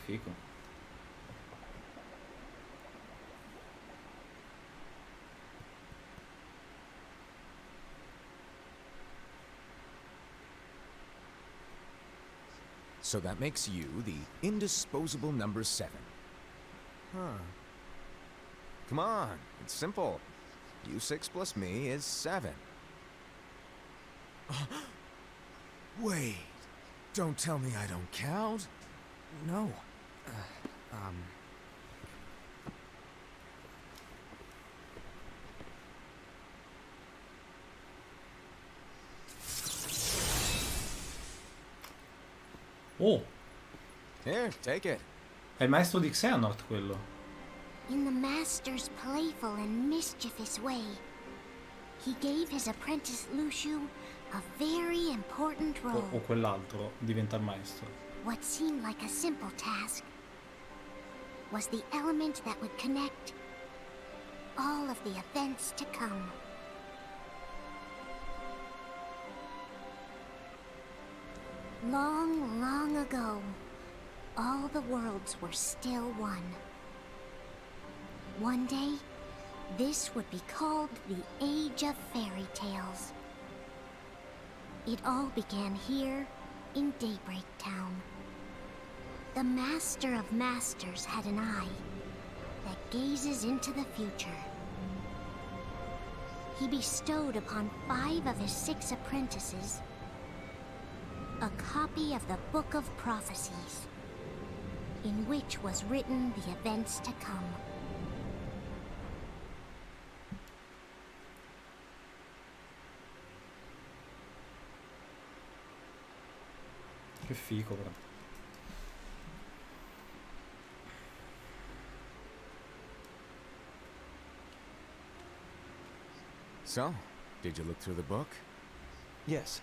figo. So that makes you the indisposable number 7. Huh. Come on, it's simple. U6 plus me is 7. Wait, don't tell me I don't count. No. Oh, Here, take it. è il maestro di Xehanort quello. In the master's playful and mischievous way, he gave his apprentice Luciu a very important role. O quell'altro diventa il maestro. What seemed like a simple task was the element that would connect all of the events to come. Long, long ago, all the worlds were still one. One day, this would be called the Age of Fairy Tales. It all began here in Daybreak Town. The Master of Masters had an eye that gazes into the future. He bestowed upon 5 of his 6 apprentices a copy of the Book of Prophecies, in which was written the events to come. Che figo, però. So, did you look through the book? Yes.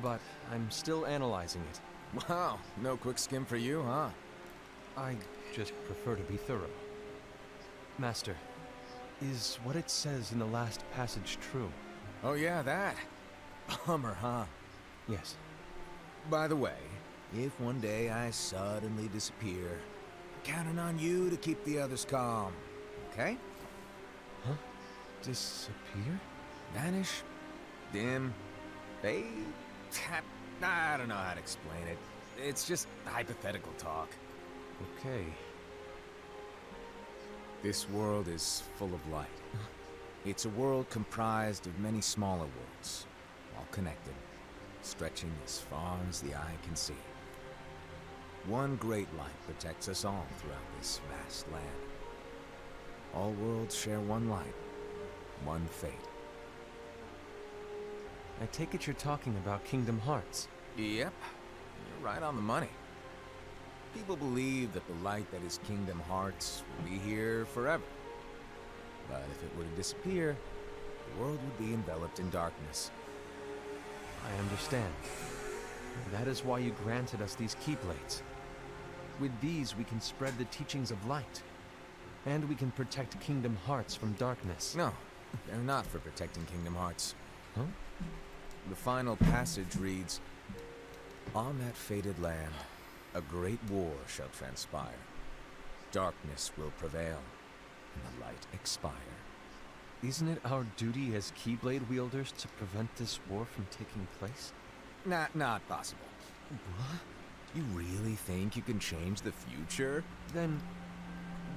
But I'm still analyzing it. Wow, no quick skim for you, huh? I just prefer to be thorough. Master, is what it says in the last passage true? Oh yeah, that. Bummer, huh? Yes. By the way, if one day I suddenly disappear, I'm counting on you to keep the others calm, okay? Huh? Disappear? Vanish, dim, fade, tap. I don't know how to explain it. It's just hypothetical talk. Okay. This world is full of light. It's a world comprised of many smaller worlds, all connected, stretching as far as the eye can see. One great light protects us all throughout this vast land. All worlds share one light, one fate. I take it you're talking about Kingdom Hearts. Yep, you're right on the money. People believe that the light that is Kingdom Hearts will be here forever. But if it were to disappear, the world would be enveloped in darkness. I understand. That is why you granted us these Keyblades. With these, we can spread the teachings of light. And we can protect Kingdom Hearts from darkness. No, they're not for protecting Kingdom Hearts. Huh? The final passage reads, "On that fated land, a great war shall transpire. Darkness will prevail, and the light expire." Isn't it our duty as Keyblade wielders to prevent this war from taking place? Not possible. What? You really think you can change the future? Then,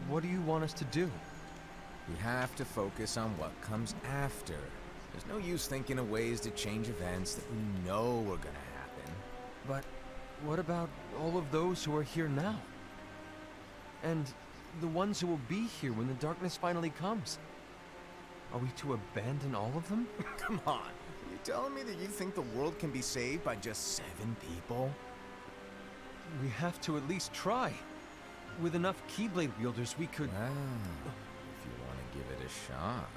what do you want us to do? We have to focus on what comes after. There's no use thinking of ways to change events that we know are gonna happen. But what about all of those who are here now? And the ones who will be here when the darkness finally comes? Are we to abandon all of them? Come on, are you telling me that you think the world can be saved by just 7 people? We have to at least try. With enough Keyblade wielders, we could... Well, if you want to give it a shot.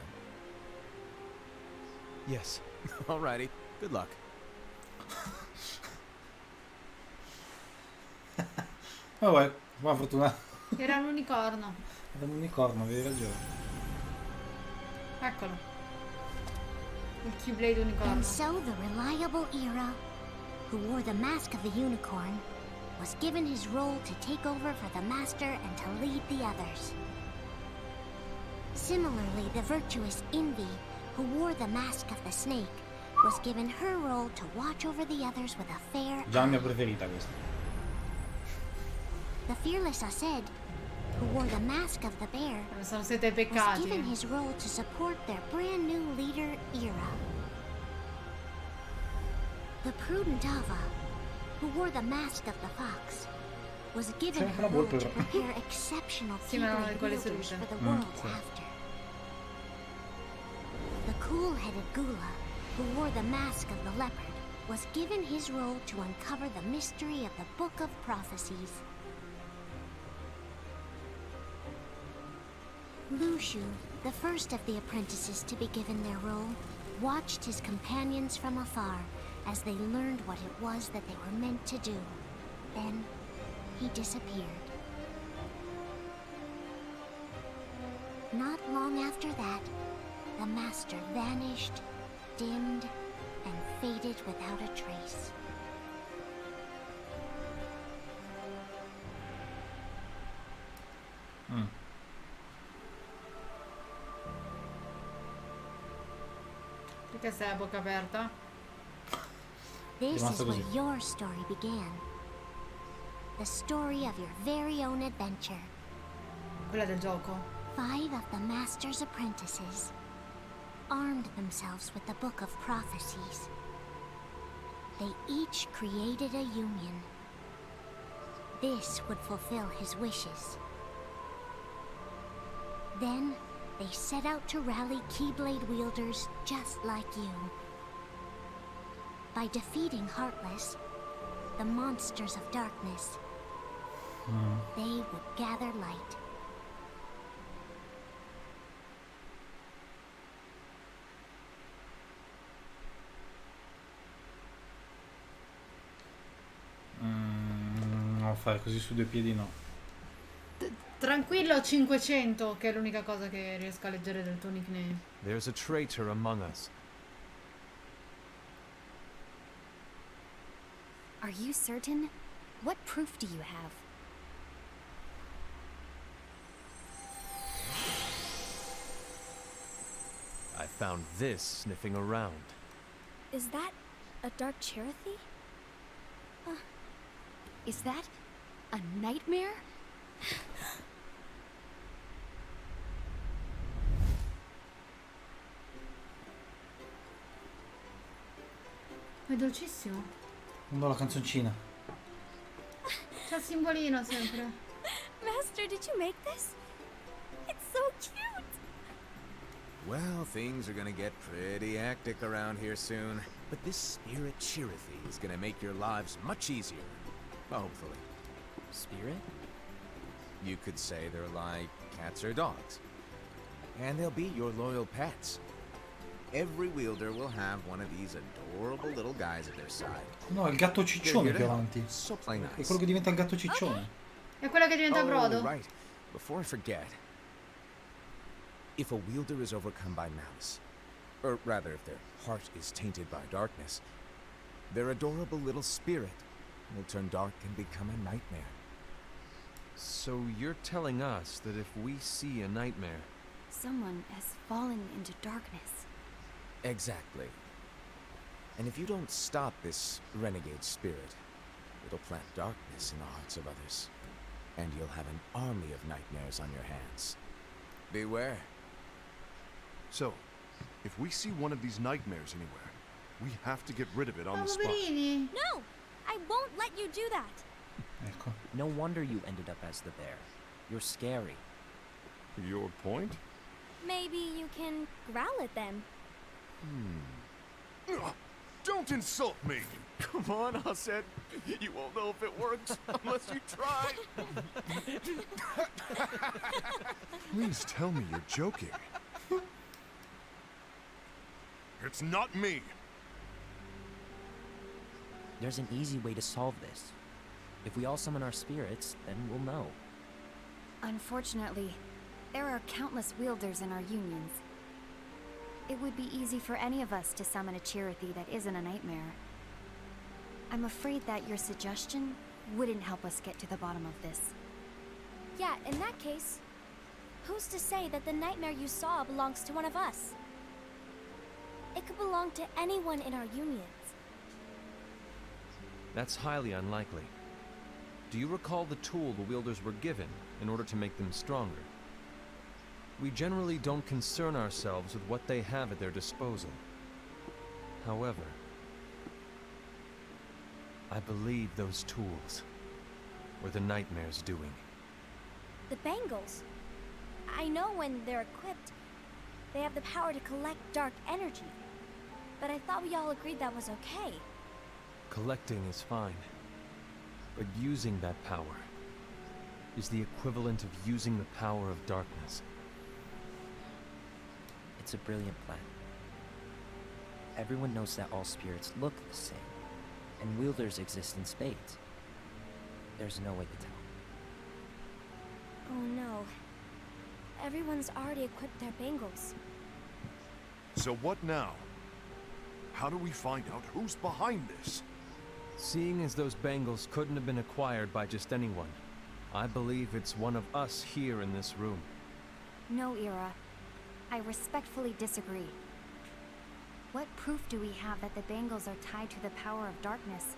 Yes. Alrighty, good luck. Vabbè, buona fortuna. Era un unicorno. Era un unicorno, avevi ragione. Eccolo. Il Keyblade unicorno. And so the reliable Era, who wore the mask of the unicorn, was given his role to take over for the master and to lead the others. Similarly, the virtuous Envy, who wore the mask of the snake, was given her role to watch over the others with a fair Già la mia eye. preferita questa. The fearless Aced, who wore the mask of the bear, Sono siete was peccati. given his role to support their brand new leader, Ira. The prudent Ava, who wore the mask of the fox, was given C'è her la role volpe to però. prepare exceptional Sì, ma non Keyblade è quelle wielders sedute. for the world sì. after. The cool-headed Gula, who wore the mask of the leopard, was given his role to uncover the mystery of the Book of Prophecies. Lushu, the first of the apprentices to be given their role, watched his companions from afar as they learned what it was that they were meant to do. Then, he disappeared. Not long after that, the master vanished, dimmed, and faded without a trace. Perché sei a bocca aperta? This is Rimasto where così. your story began. The story of your very own adventure. Quella del gioco. 5 of the master's apprentices armed themselves with the Book of Prophecies. They each created a union. This would fulfill his wishes. Then, they set out to rally Keyblade wielders just like you. By defeating Heartless, the monsters of darkness, they would gather light. No, fare così su due piedi no. Tranquillo 500, che è l'unica cosa che riesco a leggere del tuo nickname. There's a traitor among us. Are you certain? What proof do you have? I found this sniffing around. Is that a dark Cherothy? Is that a nightmare? È dolcissimo. Non la canzoncina. C'è il simbolino sempre. Master, did you make this? It's so cute! Well, things are gonna get pretty hectic around here soon. But this spirit Chirithy is gonna make your lives much easier. Hopefully. Spirit? You could say they're like cats or dogs. And they'll be your loyal pets. Every wielder will have one of these adorable little guys at their side. No, è il gatto ciccione più avanti. So play È nice. quello che diventa il gatto ciccione. È quella che diventa brodo? Oh, right. Before I forget, if a wielder is overcome by malice, or rather if their heart is tainted by darkness, their adorable little spirit will turn dark and become a nightmare. So you're telling us that if we see a nightmare, Someone has fallen into darkness. Exactly. And if you don't stop this renegade spirit, it'll plant darkness in the hearts of others. And you'll have an army of nightmares on your hands. Beware. So, if we see one of these nightmares anywhere, we have to get rid of it on Oh, the spot. poverini. No! I won't let you do that! Ecco. No wonder you ended up as the bear. You're scary. Your point? Maybe you can growl at them. Ugh, don't insult me! come on, Hassed. You won't know if it works unless you try. Please tell me you're joking. It's not me! There's an easy way to solve this. If we all summon our spirits, then we'll know. Unfortunately, there are countless wielders in our unions. It would be easy for any of us to summon a Chirithy that isn't a nightmare. I'm afraid that your suggestion wouldn't help us get to the bottom of this. Yeah, in that case, who's to say that the nightmare you saw belongs to one of us? It could belong to anyone in our unions. That's highly unlikely. Do you recall the tool the wielders were given in order to make them stronger? We generally don't concern ourselves with what they have at their disposal. However, I believe those tools were the nightmare's doing. The bangles. I know when they're equipped, they have the power to collect dark energy. But I thought we all agreed that was okay. Collecting is fine, but using that power is the equivalent of using the power of darkness. It's a brilliant plan. Everyone knows that all spirits look the same, and wielders exist in spades. There's no way to tell. Oh no. Everyone's already equipped their bangles. So what now? How do we find out who's behind this? Seeing as those bangles couldn't have been acquired by just anyone, I believe it's one of us here in this room. No, Ira. I respectfully disagree. What proof do we have that the bangles are tied to the power of darkness,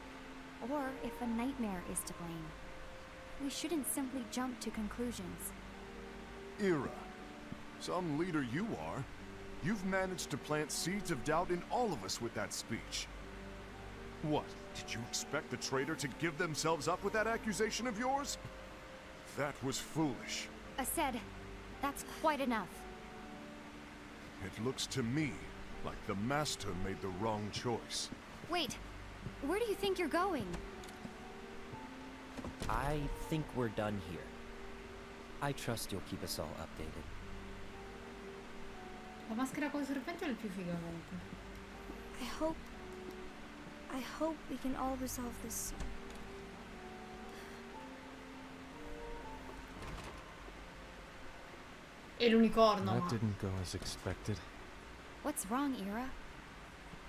or if a nightmare is to blame? We shouldn't simply jump to conclusions. Ira, some leader you are. You've managed to plant seeds of doubt in all of us with that speech. What? Did you expect the traitor to give themselves up with that accusation of yours? That was foolish. Aced, that's quite enough. It looks to me like the Master made the wrong choice. Wait, where do you think you're going? I think we're done here. I trust you'll keep us all updated. La maschera con il serpente è il più figo comunque. I hope we can all resolve this soon. E l'unicorno. That didn't go as expected. What's wrong, Ira?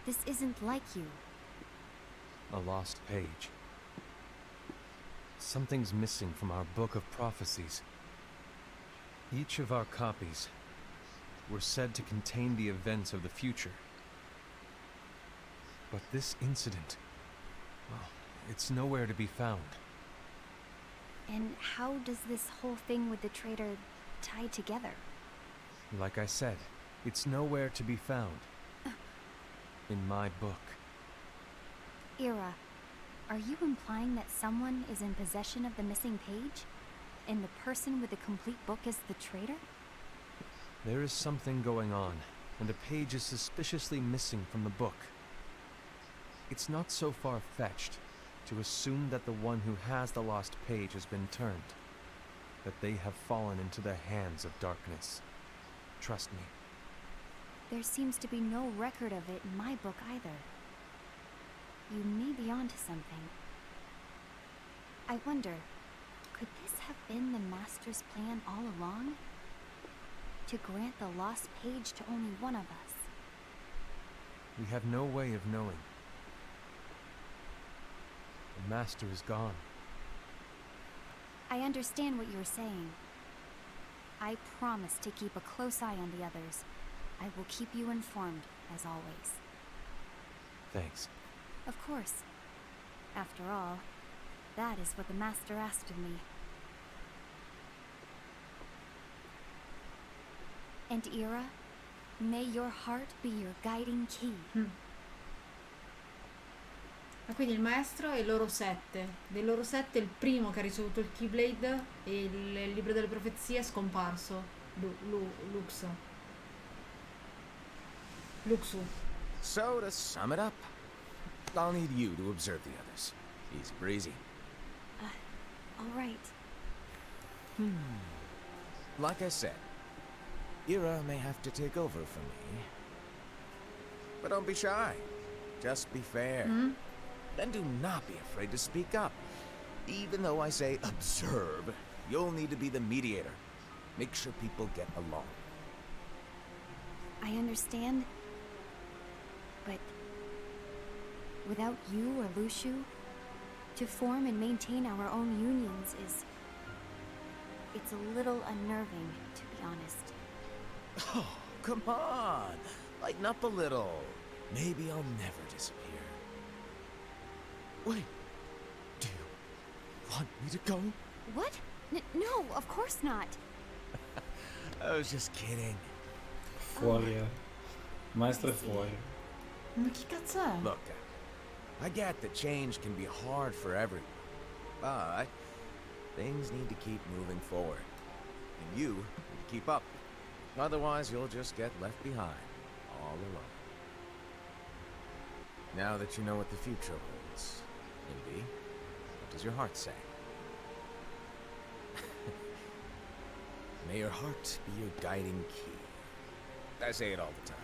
This isn't like you. A lost page. Something's missing from our book of prophecies. Each of our copies were said to contain the events of the future. But this incident, well, it's nowhere to be found. And how does this whole thing with the traitor tie together? Like I said, it's nowhere to be found. In my book. Ira, are you implying that someone is in possession of the missing page? And the person with the complete book is the traitor? There is something going on, and a page is suspiciously missing from the book. It's not so far-fetched to assume that the one who has the lost page has been turned, that they have fallen into the hands of darkness. Trust me. There seems to be no record of it in my book either. You may be onto something. I wonder, could this have been the Master's plan all along? To grant the lost page to only one of us? We have no way of knowing. The Master is gone. I understand what you're saying. I promise to keep a close eye on the others. I will keep you informed, as always. Thanks. Of course. After all, that is what the Master asked of me. And Ira, may your heart be your guiding key. Ah, quindi il maestro e loro 7. Dei loro 7 il primo che ha ricevuto il Keyblade e il libro delle profezie è scomparso. Luxu. So, to sum it up, I'll need you to observe the others. Easy breezy. All right. Like I said, Ira may have to take over for me. But don't be shy. Just be fair. And do not be afraid to speak up. Even though I say observe, you'll need to be the mediator. Make sure people get along. I understand. But without you or Luxu, To form and maintain our own unions is... It's a little unnerving, to be honest. Oh, come on. Lighten up a little. Maybe I'll never disappear. Wait. Do you want me to go? What? No, of course not. I was just kidding. Fuori, Maestro è fuori. Ma chi cazzo è? Look, I get that change can be hard for everyone, but things need to keep moving forward. And you need to keep up. Otherwise, you'll just get left behind, all alone. Now that you know what the future holds, Envy, what does your heart say? May your heart be your guiding key. I say it all the time.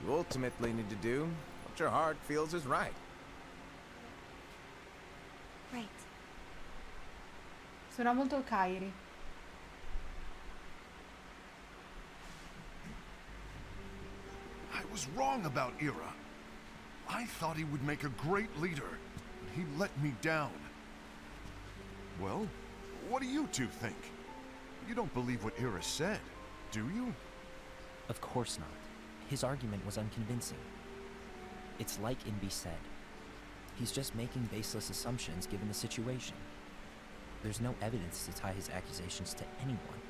You ultimately need to do what your heart feels is right. Right. Suona molto Kairi. I was wrong about Ira. I thought he would make a great leader, but he let me down. Well, what do you two think? You don't believe what Ira said, do you? Of course not. His argument was unconvincing. It's like Inby said. He's just making baseless assumptions given the situation. There's no evidence to tie his accusations to anyone,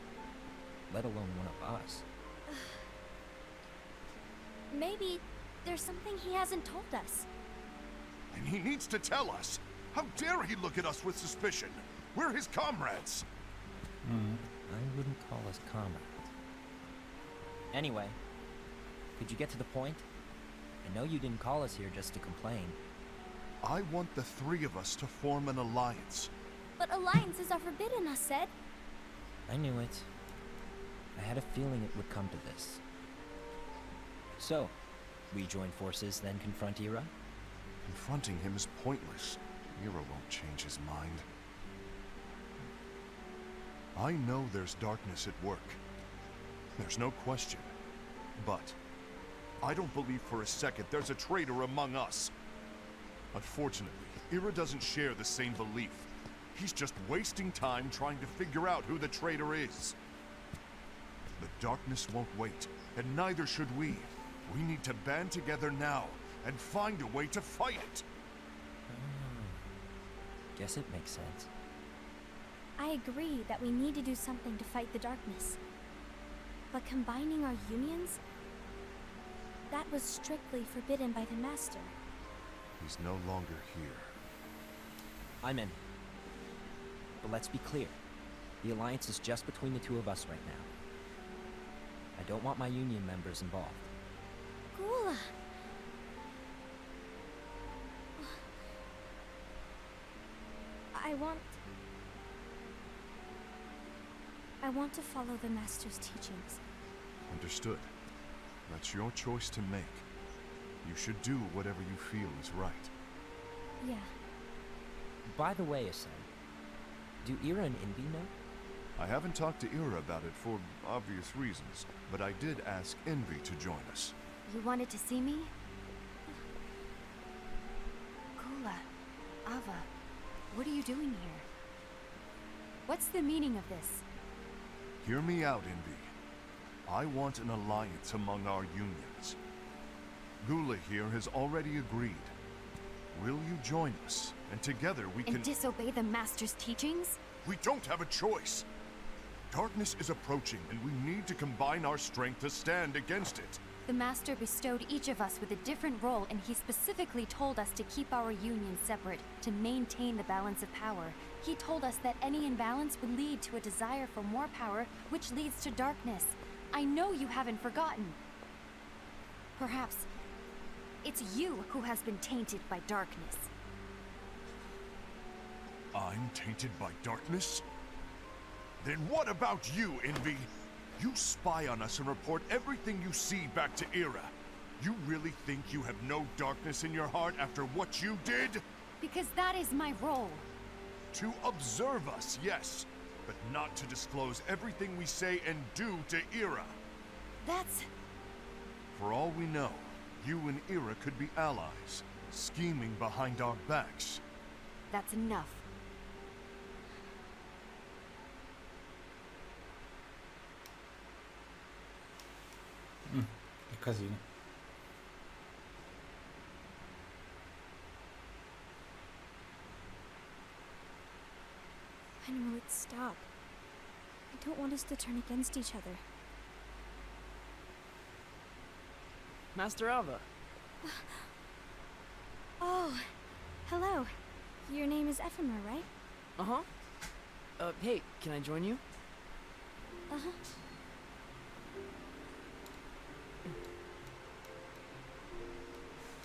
let alone one of us. Maybe there's something he hasn't told us. And he needs to tell us. How dare he look at us with suspicion? We're his comrades. I wouldn't call us comrades. Anyway, could you get to the point? I know you didn't call us here just to complain. I want the three of us to form an alliance. But alliances are forbidden, I said. I knew it. I had a feeling it would come to this. So, we join forces, then confront Ira? Confronting him is pointless. Ira won't change his mind. I know there's darkness at work. There's no question. But I don't believe for a second there's a traitor among us. Unfortunately, Ira doesn't share the same belief. He's just wasting time trying to figure out who the traitor is. The darkness won't wait, and neither should we. We need to band together now and find a way to fight it. Guess it makes sense. I agree that we need to do something to fight the darkness. But combining our unions? That was strictly forbidden by the Master. He's no longer here. I'm in. But let's be clear. The alliance is just between the two of us right now. I don't want my union members involved. Gula! I want to follow the Master's teachings. Understood. That's your choice to make. You should do whatever you feel is right. Yeah. By the way, Asen, do Ira and Inby know? I haven't talked to Ira about it for obvious reasons, but I did ask Envy to join us. You wanted to see me? Kula, Ava, what are you doing here? What's the meaning of this? Hear me out, Envy. I want an alliance among our unions. Gula here has already agreed. Will you join us? And together we can... And disobey the Master's teachings? We don't have a choice. Darkness is approaching, and we need to combine our strength to stand against it. The Master bestowed each of us with a different role, and he specifically told us to keep our unions separate, to maintain the balance of power. He told us that any imbalance would lead to a desire for more power, which leads to darkness. I know you haven't forgotten. Perhaps it's you who has been tainted by darkness. I'm tainted by darkness? Then what about you, Envy? You spy on us and report everything you see back to Ira. You really think you have no darkness in your heart after what you did? Because that is my role. To observe us, yes, but not to disclose everything we say and do to Ira. That's... For all we know, you and Ira could be allies, scheming behind our backs. That's enough. Che casino. When will it stop? I don't want us to turn against each other. Master Alva. Oh, hello. Your name is Ephemera, right? Uh-huh. Hey, can I join you? Uh-huh.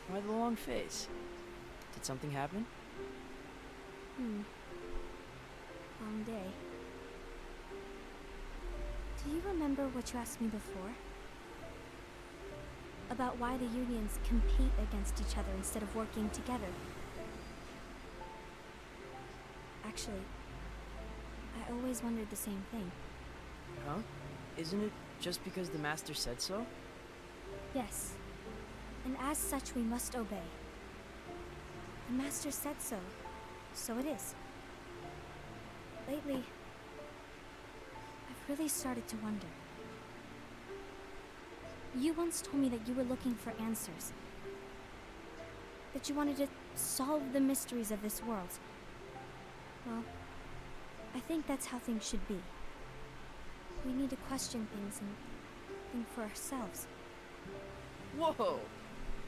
Why the long face? Did something happen? Long day. Do you remember what you asked me before? About why the unions compete against each other instead of working together? Actually, I always wondered the same thing. Huh? Isn't it just because the Master said so? Yes. And as such, we must obey. The Master said so. So it is. Lately, I've really started to wonder. You once told me that you were looking for answers. That you wanted to solve the mysteries of this world. Well, I think that's how things should be. We need to question things and think for ourselves. Whoa!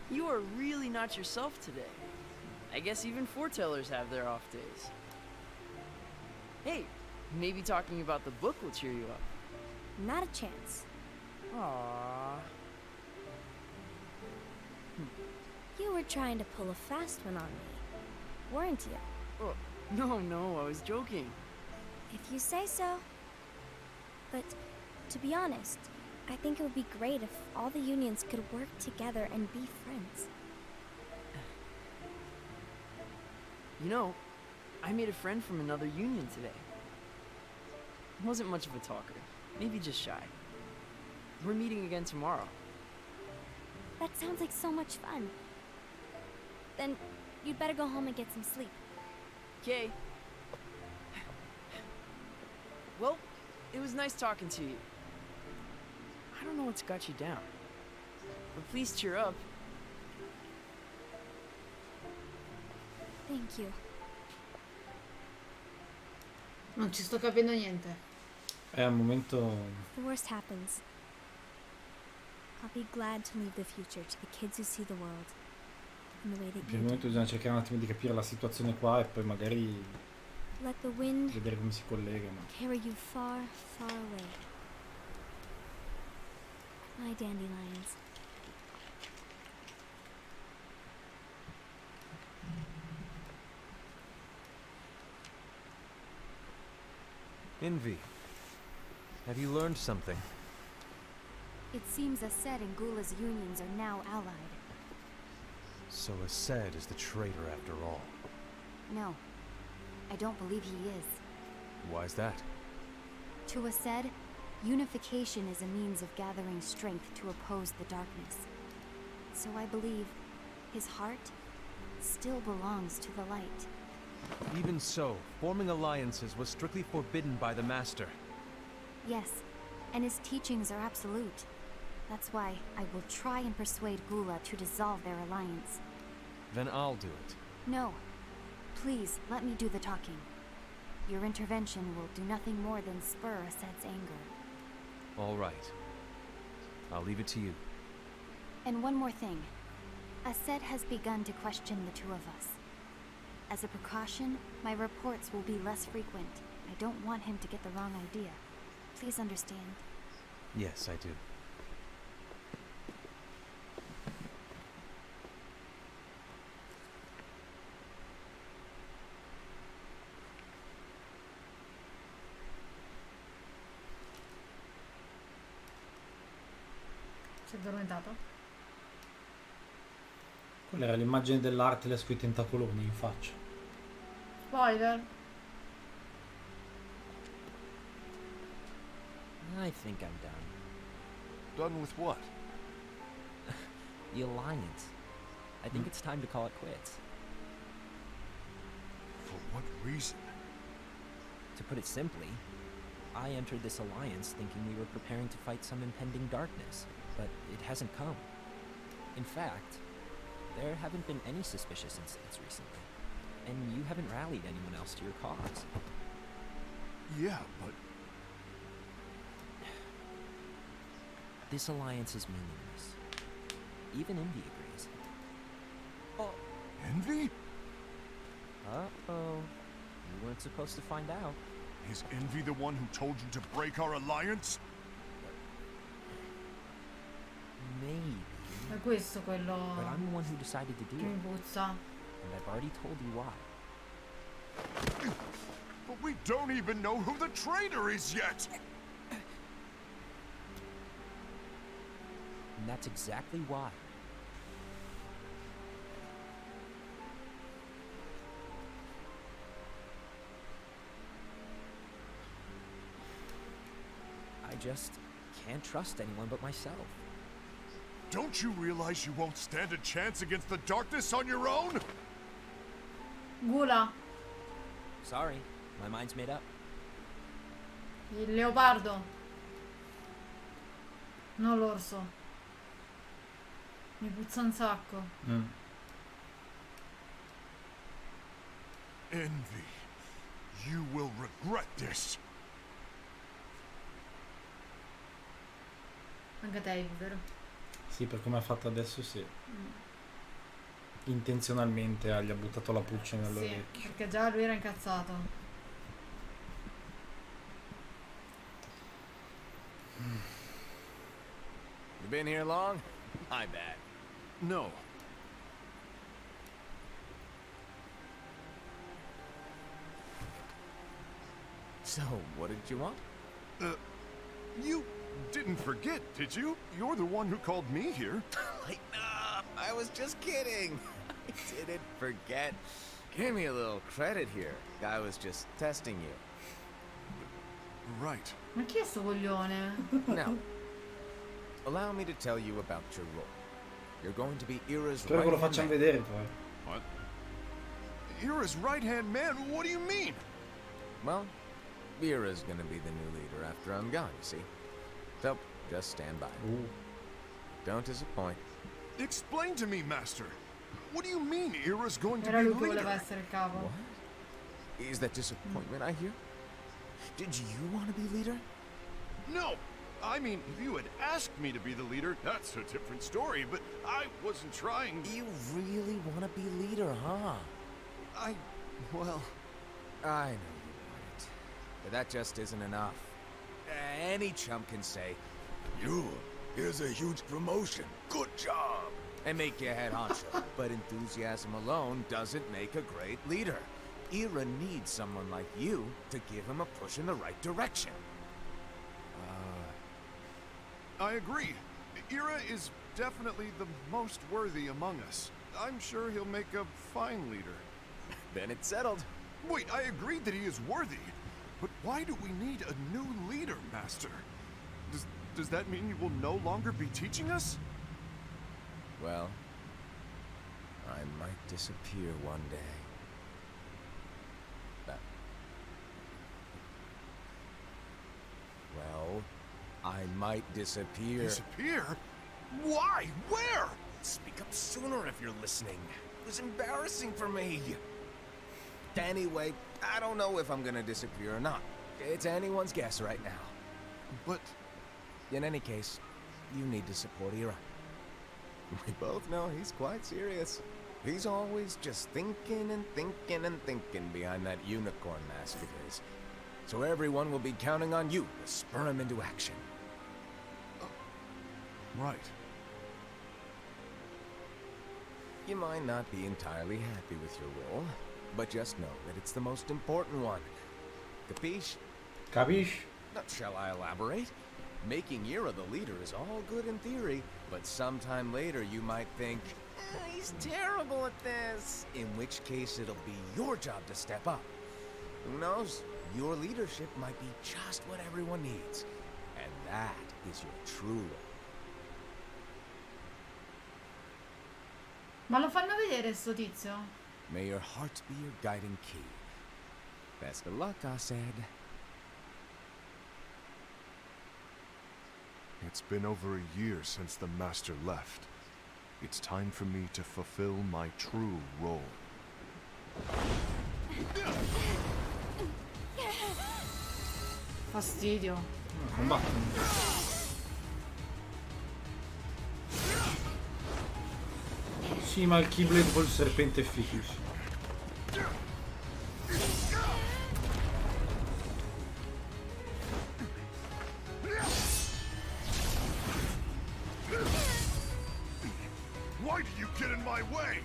You are really not yourself today. I guess even foretellers have their off days. Hey, maybe talking about the book will cheer you up. Not a chance. Aww. You were trying to pull a fast one on me, weren't you? Oh, no, I was joking. If you say so. But, to be honest, I think it would be great if all the unions could work together and be friends. You know, I made a friend from another union today. Wasn't much of a talker, maybe just shy. We're meeting again tomorrow. That sounds like so much fun. Then, you'd better go home and get some sleep. Okay. Well, it was nice talking to you. I don't know what's got you down, but please cheer up. Thank you. Non ci sto capendo niente. È al momento... If the worst happens, I'll be glad to leave the future to the kids who see the world in the way that Per you il do. momento bisogna cercare un attimo di capire la situazione qua e poi magari Let the wind vedere come si collega. Ma... carry you far, far away. My dandelions. Envy. Have you learned something? It seems Ased and Gula's unions are now allied. So Ased is the traitor after all. No, I don't believe he is. Why's that? To Ased, unification is a means of gathering strength to oppose the darkness. So I believe his heart still belongs to the light. Even so, forming alliances was strictly forbidden by the Master. Yes, and his teachings are absolute. That's why I will try and persuade Gula to dissolve their alliance. Then I'll do it. No. Please, let me do the talking. Your intervention will do nothing more than spur Ased's anger. All right. I'll leave it to you. And one more thing. Ased has begun to question the two of us. As a precaution, my reports will be less frequent. I don't want him to get the wrong idea. Please understand. Yes, I do. Si è addormentato? Quella era l'immagine dell'Arteles coi tentacoloni in faccia. Spoiler. I think I'm done. Done with what? The alliance. I think it's time to call it quits. what reason? To put it simply, I entered this alliance thinking we were preparing to fight some impending darkness, but it hasn't come. In fact, there haven't been any suspicious incidents recently, and you haven't rallied anyone else to your cause. Yeah, but This alliance is meaningless. Even Envy agrees. Envy? Uh-oh. You weren't supposed to find out. Is Envy the one who told you to break our alliance? Maybe. È questo quello But I'm the one who decided to do che mi it, puzza. and I've already told you why. But we don't even know who the traitor is yet! And that's exactly why. I just can't trust anyone but myself. Don't you realize you won't stand a chance against the darkness on your own? Gula, Sorry, my mind's made up. il leopardo. No, l'orso. Mi puzza un sacco. Envy, you will regret this. Anche te, vero? Sì, per come ha fatto adesso sì. Intenzionalmente gli ha buttato la pulce Sì, nell'orecchio. perché già lui era incazzato. You been here long? My bad. No. So, what did you want? You didn't forget, did you? You're the one who called me here. Lighten up! I was just kidding. I didn't forget. Give me a little credit here. I was just testing you. Right. Ma chi è sto coglione? Now, allow me to tell you about your role. You're going to be Ira's Spero che lo right-hand facciamo man. vedere poi. What? Ira's right-hand man? What do you mean? Well, Ira's gonna be the new leader after I'm gone, you see. So, just stand by. Don't disappoint. Explain to me, Master. What do you mean Ira's going to Era be lui che voleva leader? essere il capo. What? Is that disappointment I hear? Did you want to be leader? No! I mean, if you had asked me to be the leader, that's a different story, but I wasn't trying. You really want to be leader, huh? Well... I know you want it. But that just isn't enough. Any chump can say, here's a huge promotion. Good job. And make you head honcho. But enthusiasm alone doesn't make a great leader. Ira needs someone like you to give him a push in the right direction. I agree. Ira is definitely the most worthy among us. I'm sure he'll make a fine leader. Then it's settled. Wait, I agreed that he is worthy. But why do we need a new leader, Master? Does that mean you will no longer be teaching us? Well, I might disappear one day. Well, I might disappear. Disappear? Why? Where? Speak up sooner if you're listening. It was embarrassing for me. Anyway, I don't know if I'm gonna disappear or not. It's anyone's guess right now. But... In any case, you need to support Ira. We both know he's quite serious. He's always just thinking and thinking and thinking behind that unicorn mask of his. So everyone will be counting on you to spur him into action. Right. You might not be entirely happy with your role, but just know that it's the most important one. Capiche? Capisci? Shall I elaborate? Making Ira the leader is all good in theory, but sometime later you might think, he's terrible at this. In which case it'll be your job to step up. Who knows? Your leadership might be just what everyone needs. And that is your true role. Ma lo fanno vedere sto tizio? May your heart be your guiding key, Best of luck, I said. It's been over a year since the Master left. It's time for me to fulfill my true role. Fastidio. Combattono. Sì, ma il Keyblade col serpente è fighissimo. Why do you get in my way?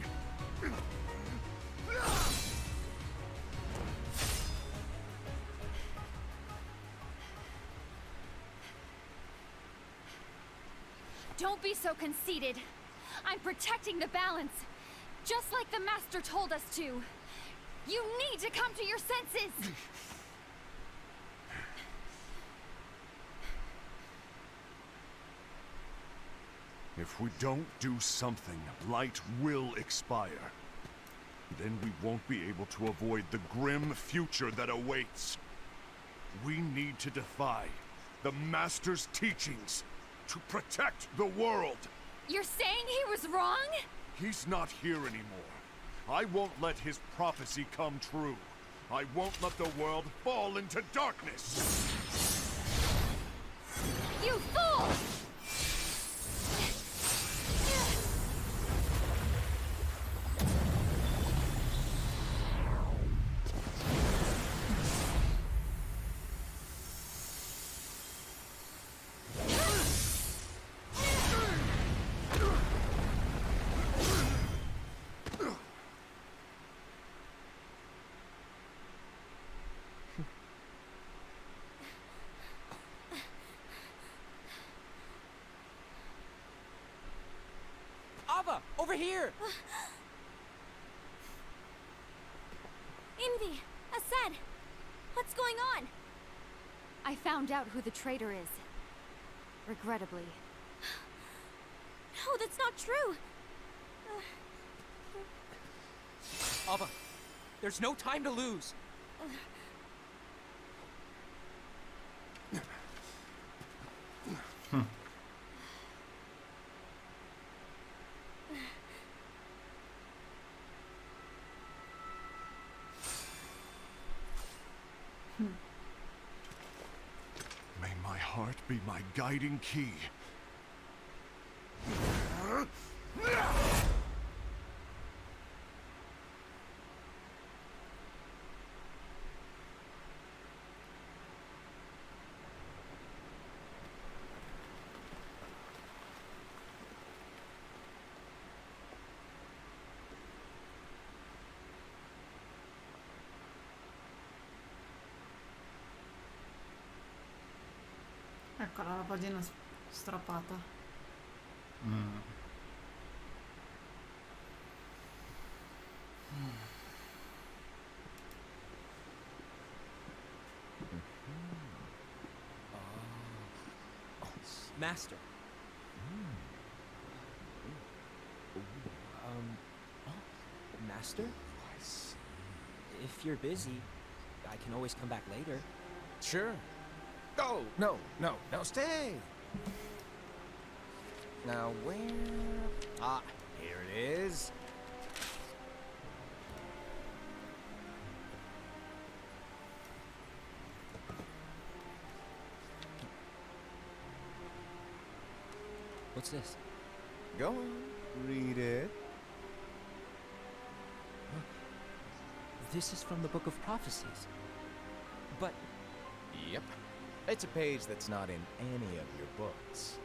Don't be so conceited. I'm protecting the balance, just like the Master told us to. You need to come to your senses! If we don't do something, light will expire. Then we won't be able to avoid the grim future that awaits. We need to defy the Master's teachings to protect the world. You're saying he was wrong? He's not here anymore. I won't let his prophecy come true. I won't let the world fall into darkness. You fool! Ava, over here! Envy! Asad! What's going on? I found out who the traitor is. Regrettably. No, that's not true! Ava, there's no time to lose. May my heart be my guiding key. Eccola la pagina strappata. Master. Master? If you're busy, I can always come back later. Sure. Oh, no, stay. Now where? Ah, here it is. What's this? Go on, read it. This is from the Book of Prophecies. But Yep. It's a page that's not in any of your books.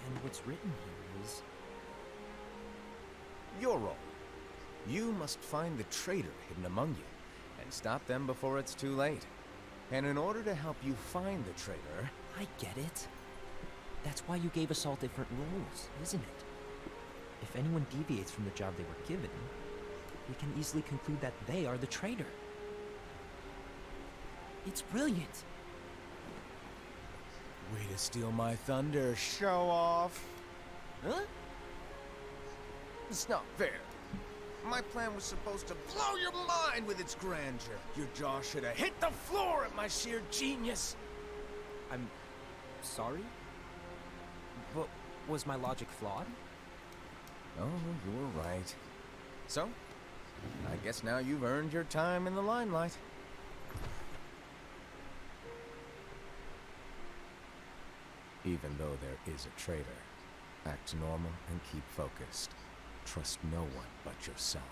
and what's written here is Your role. You must find the traitor hidden among you, and stop them before it's too late. And in order to help you find the traitor... I get it. That's why you gave us all different roles, isn't it? If anyone deviates from the job they were given, we can easily conclude that they are the traitor. It's brilliant. Way to steal my thunder, show off. Huh? It's not fair. My plan was supposed to blow your mind with its grandeur. Your jaw should have hit the floor at my sheer genius. I'm sorry? But was my logic flawed? Oh, you were right. So, I guess now you've earned your time in the limelight. Even though there is a traitor, act normal and keep focused. Trust no one but yourself.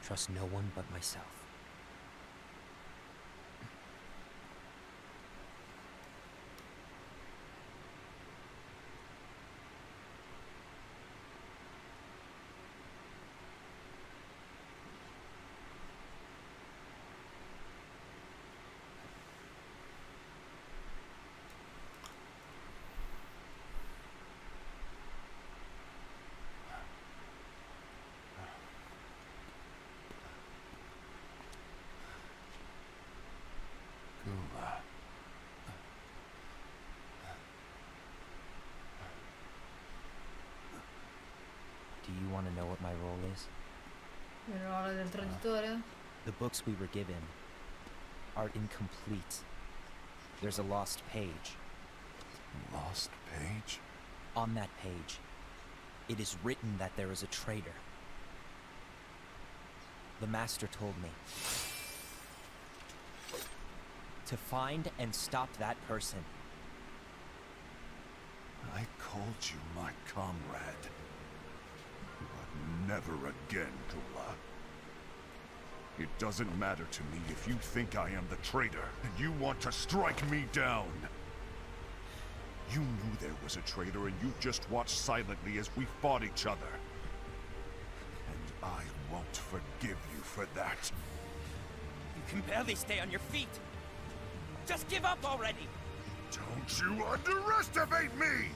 Trust no one but myself. Do you want to know what my role is? Il ruolo del traditore? The books we were given are incomplete. There's a lost page. Lost page? On that page, it is written that there is a traitor. The master told me to find and stop that person. I called you my comrade. But never again, Gula. It doesn't matter to me if you think I am the traitor and you want to strike me down. You knew there was a traitor and you just watched silently as we fought each other. And I won't forgive you for that. You can barely stay on your feet. Just give up already! Don't you underestimate me!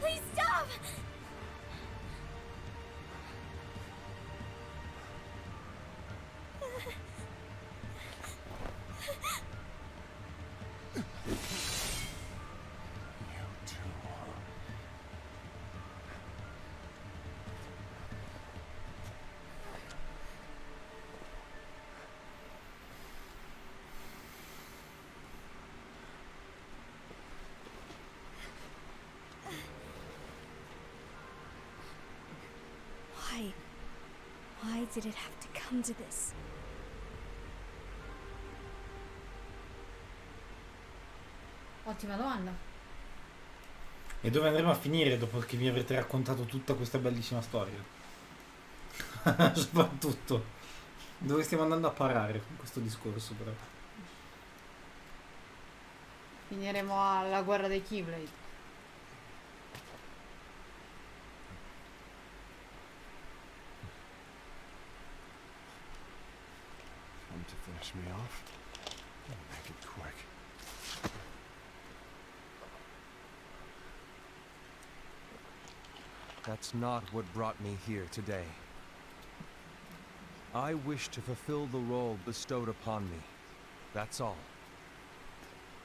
Please stop! Why did it have to come to this? Ottima domanda. E dove andremo a finire dopo che mi avrete raccontato tutta questa bellissima storia? Soprattutto, dove stiamo andando a parare con questo discorso però? Finiremo alla guerra dei Keyblade. Come to finish me off? Make it quick. That's not what brought me here today. I wish to fulfill the role bestowed upon me. That's all.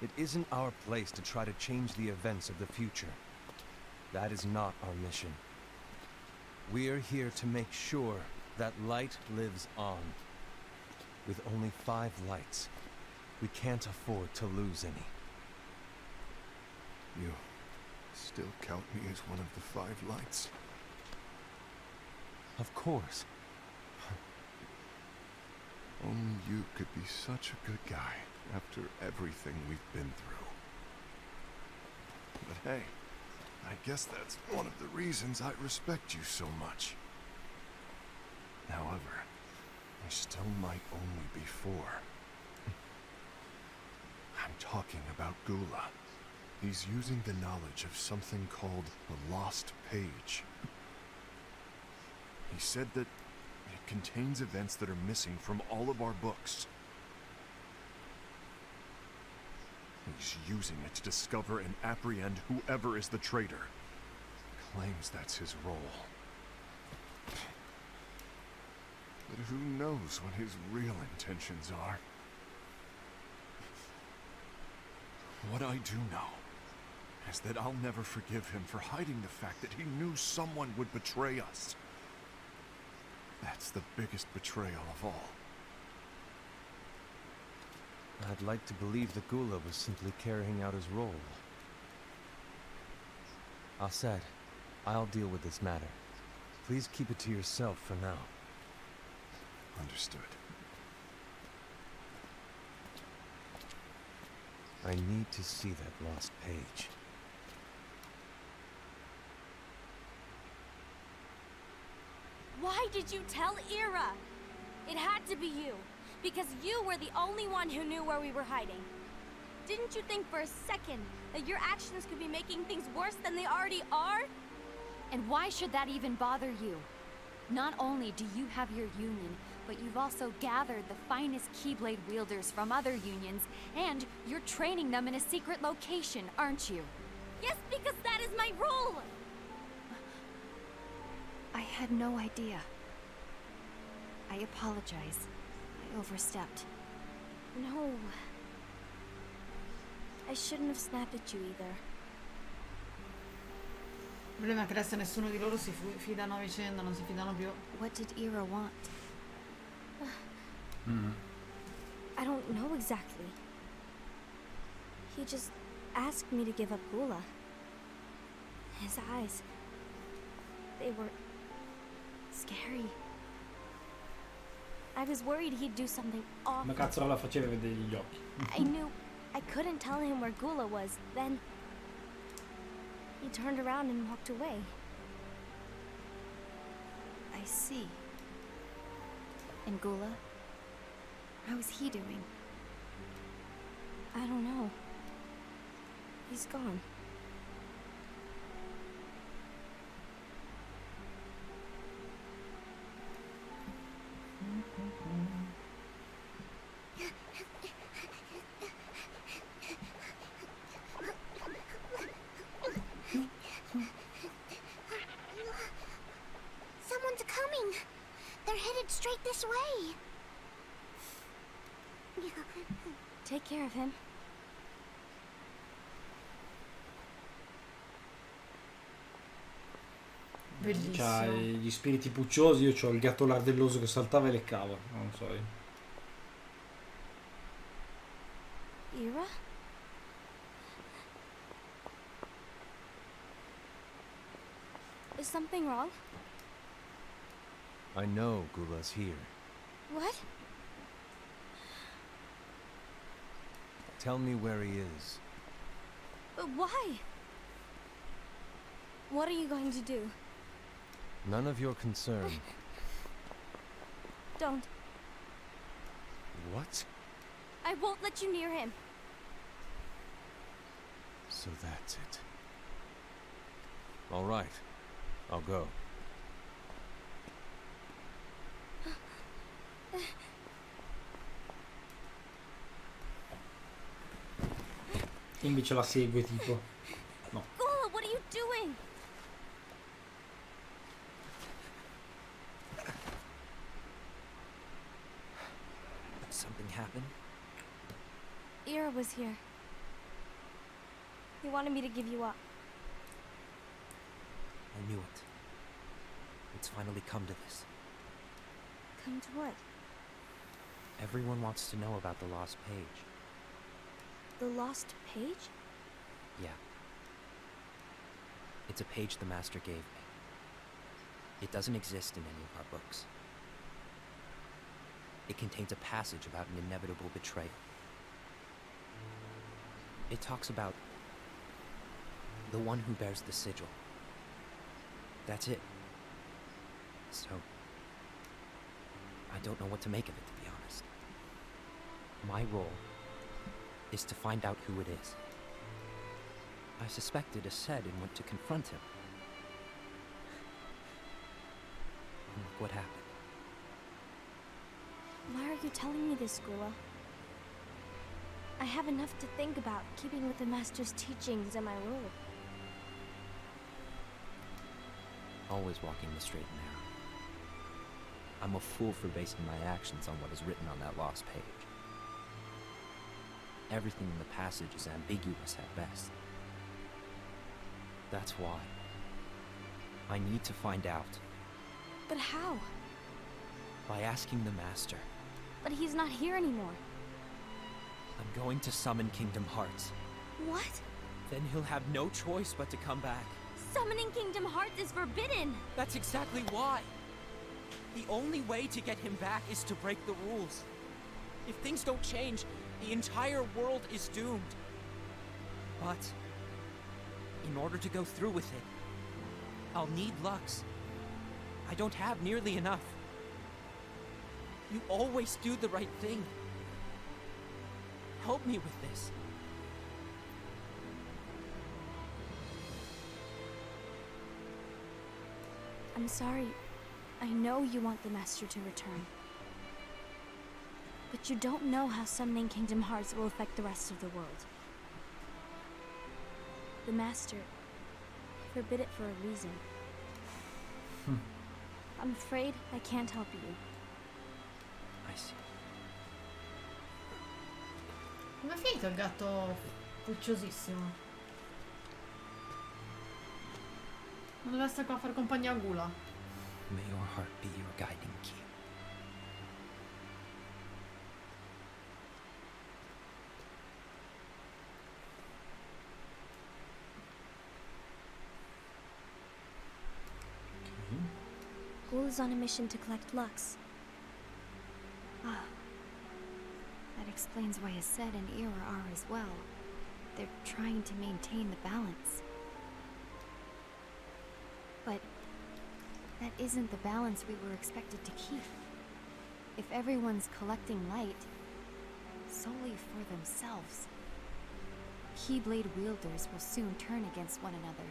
It isn't our place to try to change the events of the future. That is not our mission. We're here to make sure that light lives on. With only 5 lights, we can't afford to lose any. You still count me as one of the 5 lights? Of course. Only you could be such a good guy after everything we've been through. But hey, I guess that's one of the reasons I respect you so much. However, I still might only be 4. I'm talking about Gula. He's using the knowledge of something called the Lost Page. He said that it contains events that are missing from all of our books. He's using it to discover and apprehend whoever is the traitor. Claims that's his role. But who knows what his real intentions are? What I do know is that I'll never forgive him for hiding the fact that he knew someone would betray us. That's the biggest betrayal of all. I'd like to believe that Gula was simply carrying out his role. Assad, I'll deal with this matter. Please keep it to yourself for now. Understood. I need to see that lost page. Why did you tell Ira? It had to be you, because you were the only one who knew where we were hiding. Didn't you think for a second that your actions could be making things worse than they already are? And why should that even bother you? Not only do you have your union, but you've also gathered the finest Keyblade wielders from other unions, and you're training them in a secret location, aren't you? Yes, because that is my role! I had no idea. I apologize. I overstepped. No. I shouldn't have snapped at you either. Il problema è che adesso nessuno di loro si fidano a vicenda, non si fidano più. What did Ira want? I don't know exactly. He just asked me to give up Gula. His eyes, they were scary. I was worried he'd do something awful. Ma cazzo la faceva vedere gli occhi? I knew I couldn't tell him where Gula was. Then he turned around and walked away. I see. And Gula? How is he doing? I don't know. He's gone. Someone's coming. They're headed straight this way. Take care of him. Bellissimo. C'ha gli spiriti pucciosi, io c'ho il gatto lardelloso che saltava e leccava, non so io. Ira? Is something wrong? I know Gula's here. What? Tell me where he is. But why? What are you going to do? None of your concern. Don't. What? I won't let you near him. So that's it. All right. I'll go. Invece la segue tipo. No. Gula, what are you doing? Something happened? Ira was here. He wanted me to give you up. I knew it. It's finally come to this. Come to what? Everyone wants to know about the lost page. The lost page? Yeah. It's a page the Master gave me. It doesn't exist in any of our books. It contains a passage about an inevitable betrayal. It talks about the one who bears the sigil. That's it. So, I don't know what to make of it, to be honest. My role is to find out who it is. I suspected a said and went to confront him. And look what happened. Why are you telling me this, Gula? I have enough to think about, keeping with the Master's teachings and my role. Always walking the straight and narrow. I'm a fool for basing my actions on what is written on that lost page. Everything in the passage is ambiguous at best. That's why. I need to find out. But how? By asking the Master. But he's not here anymore. I'm going to summon Kingdom Hearts. What? Then he'll have no choice but to come back. Summoning Kingdom Hearts is forbidden! That's exactly why. The only way to get him back is to break the rules. If things don't change, the entire world is doomed. But in order to go through with it, I'll need Lux. I don't have nearly enough. You always do the right thing. Help me with this. I'm sorry. I know you want the Master to return. But you don't know how summoning Kingdom Hearts will affect the rest of the world. The Master forbid it for a reason. I'm afraid I can't help you. I see. Come è finito il gatto pucciosissimo? Non deve essere qua a fare compagnia a Gula. May your heart be your guiding key. Ghoul is on a mission to collect Lux. Ah. That explains why Aced and Ira are as well. They're trying to maintain the balance. But that isn't the balance we were expected to keep. If everyone's collecting light solely for themselves, Keyblade wielders will soon turn against one another,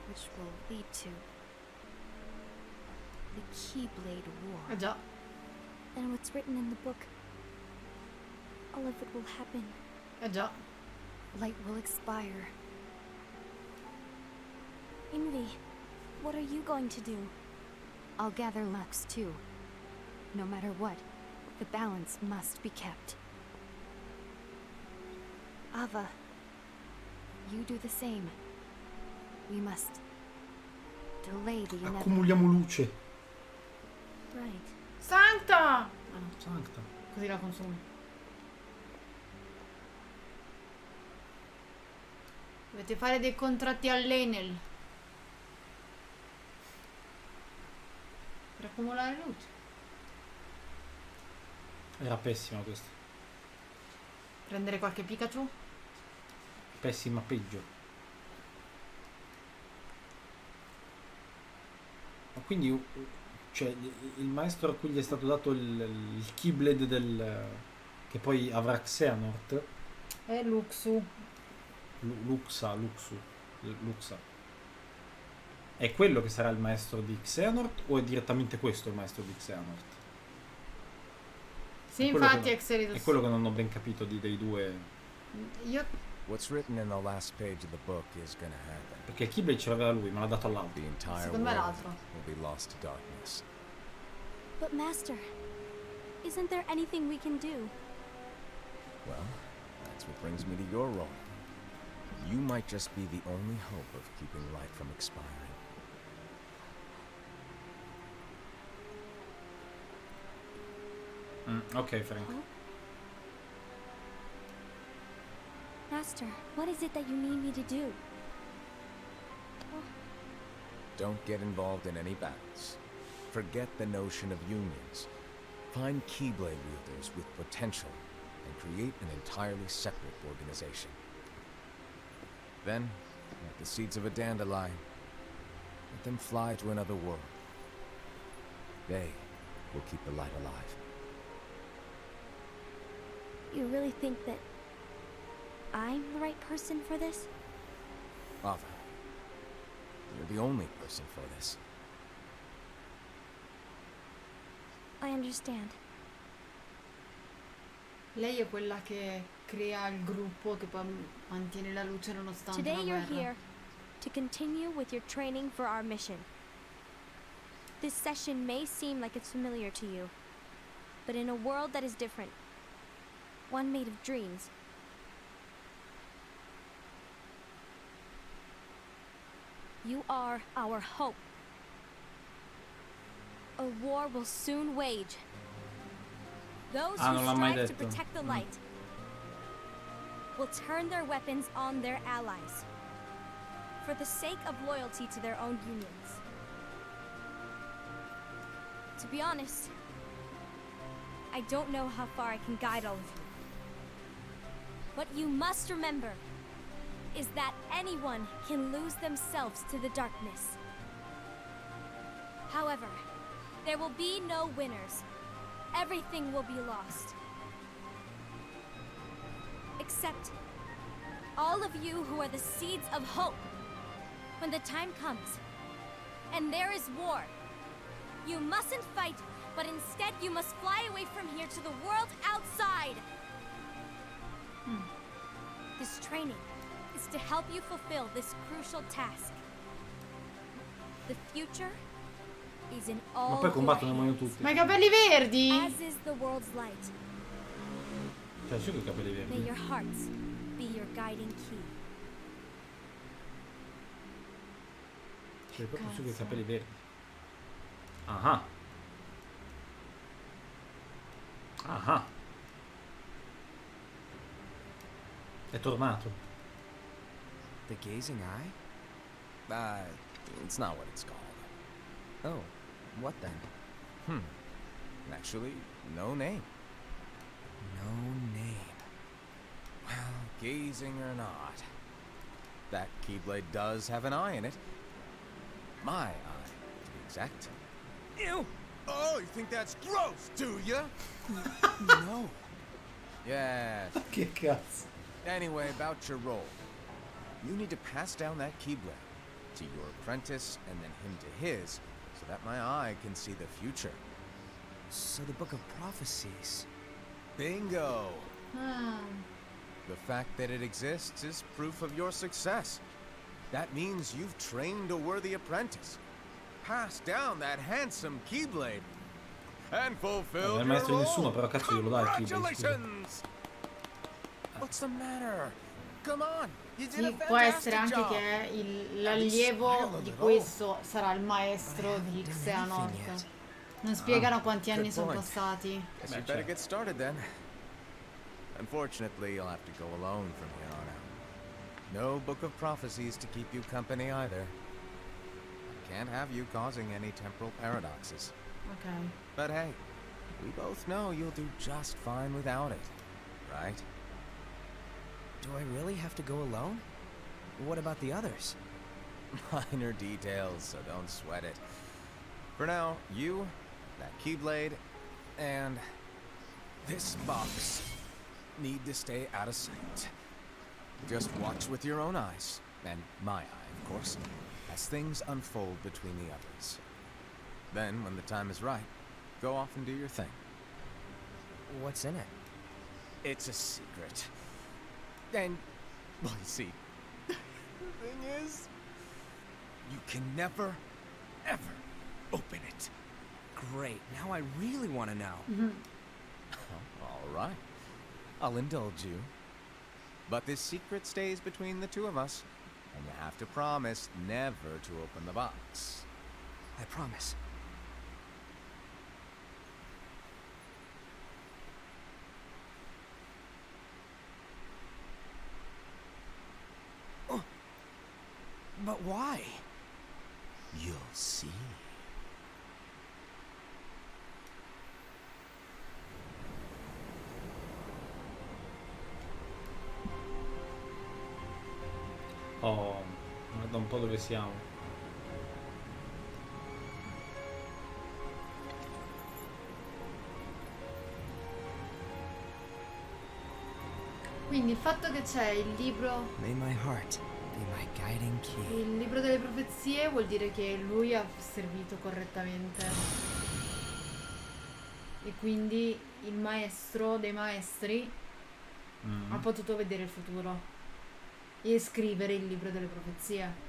which will lead to the Keyblade War. Già. And what's written in the book, all of it will happen. Già. Light will expire. Envy, what are you going to do? I'll gather Lux too. No matter what, the balance must be kept. Ava, you do the same. We must delay the inevitable. Accumuliamo luce. Right. Santa! Ah no, Sancta. così la consumi. Dovete fare dei contratti all'Enel. Per accumulare luce. Era pessima questa. Prendere qualche Pikachu? Pessima, peggio. Ma quindi, cioè, il maestro a cui gli è stato dato il Keyblade che poi avrà Xehanort. È Luxu. Luxa. È quello che sarà il maestro di Xehanort o è direttamente questo il maestro di Xehanort? Sì, È quello infatti che- è Xeridos. È quello che non ho ben capito dei due. Io What's written in the last page of the book is gonna happen. Perché il Keyblade ce l'aveva lui, ma l'ha dato all'altro. The entire Secondo me world l'altro. will be lost to darkness. But Master, isn't there anything we can do? Well, that's what brings me to your role. You might just be the only hope of keeping light from expiring. Ok, Frank. Master, what is it that you need me to do? Don't get involved in any battles. Forget the notion of unions. Find Keyblade wielders with potential and create an entirely separate organization. Then, like the seeds of a dandelion, let them fly to another world. They will keep the light alive. You really think that I'm the right person for this? Ava, you're the only person for this. I understand. Lei è quella che crea il gruppo che poi mantiene la luce nonostante Today la you're guerra. here to continue with your training for our mission. This session may seem like it's familiar to you, but in a world that is different, one made of dreams, you are our hope. A war will soon wage. Those Ah, who non l'ha mai strive to detto. protect the light will turn their weapons on their allies for the sake of loyalty to their own unions. To be honest, I don't know how far I can guide all of you. What you must remember is that anyone can lose themselves to the darkness. However, there will be no winners. Everything will be lost. Except all of you who are the seeds of hope. When the time comes, and there is war, you mustn't fight, but instead you must fly away from here to the world outside. This training is to help you fulfill this crucial task. The future is in Ma all poi your combattono e hands, muoiono tutti. Ma i capelli verdi? as is the world's light. Cioè, sì che ho i capelli May verdi. your hearts be your guiding key. Cioè, proprio su che i capelli verdi. Ah. Ah. È tornato. The gazing eye? It's not what it's called. Oh, what then? Actually, no name. No name. Well, gazing or not, that keyblade does have an eye in it. My eye, to be exact. Ew! Oh, you think that's gross, do ya? No. Yes. Che cazzo. Anyway, about your role. You need to pass down that keyblade to your apprentice and then him to his, so that my eye can see the future. So the Book of Prophecies. Bingo! Ah. The fact that it exists is proof of your success. That means you've trained a worthy apprentice. Pass down that handsome keyblade. And fulfill Non è il your maestro di role. nessuno, però cazzo glielo dai il keyblade. scusa. Congratulations! What's the matter? Come on, you did a Sì, può essere fantastic anche job. che l'allievo di questo sarà il maestro di Xehanort. Non spiegano quanti anni good sono point. passati. Guess you better get started then. Unfortunately, you'll have to go alone from here on out. No Book of Prophecies to keep you company either. Can't have you causing any temporal paradoxes. Ok. But hey, we both know you'll do just fine without it, right? Do I really have to go alone? What about the others? Minor details, so don't sweat it. For now, you, that keyblade, and this box need to stay out of sight. Just watch with your own eyes, and my eye, of course, as things unfold between the others. Then, when the time is right, go off and do your thing. What's in it? It's a secret. And, well, you see, the thing is, you can never, ever open it. Great, now I really want to know. All right. I'll indulge you. But this secret stays between the two of us, and you have to promise never to open the box. I promise. But why? You'll see. Oh, guarda un po' dove siamo. Quindi il fatto che c'è il libro, May my heart be my guiding key. il libro delle profezie, vuol dire che lui ha servito correttamente. E quindi il maestro dei maestri ha potuto vedere il futuro e scrivere il libro delle profezie.